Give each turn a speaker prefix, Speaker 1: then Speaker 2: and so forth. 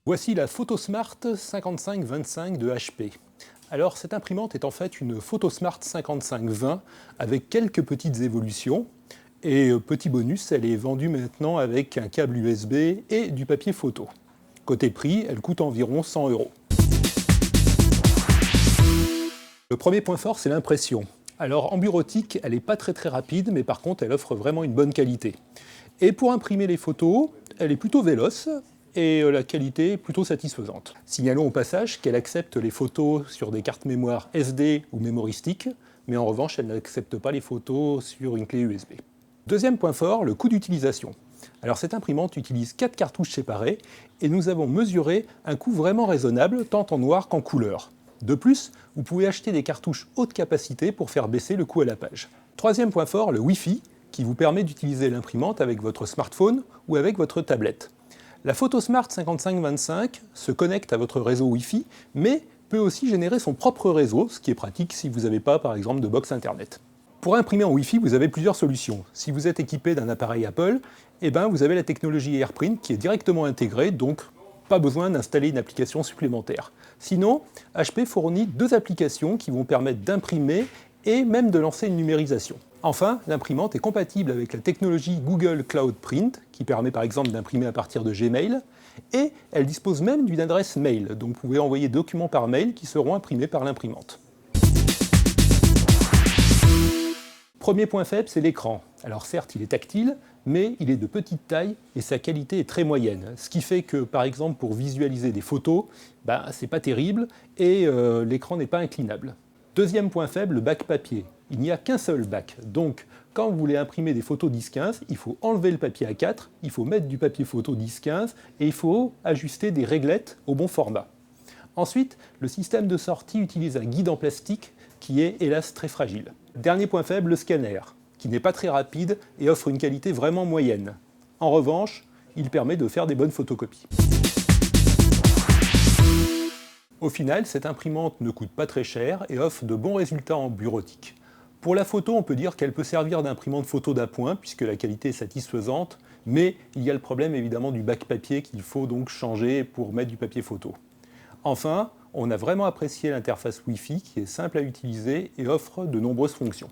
Speaker 1: Voici la Photosmart 5525 de HP. Alors cette imprimante est en fait une Photosmart 5520 avec quelques petites évolutions. Et petit bonus, elle est vendue maintenant avec un câble USB et du papier photo. Côté prix, elle coûte environ 100 €. Le premier point fort, c'est l'impression. Alors en bureautique, elle n'est pas très rapide, mais par contre, elle offre vraiment une bonne qualité. Et pour imprimer les photos, elle est plutôt véloce et la qualité est plutôt satisfaisante. Signalons au passage qu'elle accepte les photos sur des cartes mémoire SD ou memory stick, mais en revanche, elle n'accepte pas les photos sur une clé USB. Deuxième point fort, le coût d'utilisation. Alors cette imprimante utilise 4 cartouches séparées et nous avons mesuré un coût vraiment raisonnable tant en noir qu'en couleur. De plus, vous pouvez acheter des cartouches haute capacité pour faire baisser le coût à la page. Troisième point fort, le Wi-Fi, qui vous permet d'utiliser l'imprimante avec votre smartphone ou avec votre tablette. La Photosmart 5525 se connecte à votre réseau Wi-Fi, mais peut aussi générer son propre réseau, ce qui est pratique si vous n'avez pas par exemple de box internet. Pour imprimer en Wi-Fi, vous avez plusieurs solutions. Si vous êtes équipé d'un appareil Apple, vous avez la technologie AirPrint qui est directement intégrée, donc pas besoin d'installer une application supplémentaire. Sinon, HP fournit 2 applications qui vont permettre d'imprimer et même de lancer une numérisation. Enfin, l'imprimante est compatible avec la technologie Google Cloud Print, qui permet par exemple d'imprimer à partir de Gmail, et elle dispose même d'une adresse mail, donc vous pouvez envoyer des documents par mail qui seront imprimés par l'imprimante. Premier point faible, c'est l'écran. Alors certes, il est tactile, mais il est de petite taille et sa qualité est très moyenne. Ce qui fait que, par exemple, pour visualiser des photos, c'est pas terrible et l'écran n'est pas inclinable. Deuxième point faible, le bac papier. Il n'y a qu'un seul bac. Donc, quand vous voulez imprimer des photos 10-15, il faut enlever le papier A4, il faut mettre du papier photo 10-15 et il faut ajuster des réglettes au bon format. Ensuite, le système de sortie utilise un guide en plastique qui est hélas très fragile. Dernier point faible, le scanner, qui n'est pas très rapide et offre une qualité vraiment moyenne. En revanche, il permet de faire des bonnes photocopies. Au final, cette imprimante ne coûte pas très cher et offre de bons résultats en bureautique. Pour la photo, on peut dire qu'elle peut servir d'imprimante photo d'appoint puisque la qualité est satisfaisante, mais il y a le problème évidemment du bac papier qu'il faut donc changer pour mettre du papier photo. Enfin, on a vraiment apprécié l'interface Wi-Fi qui est simple à utiliser et offre de nombreuses fonctions.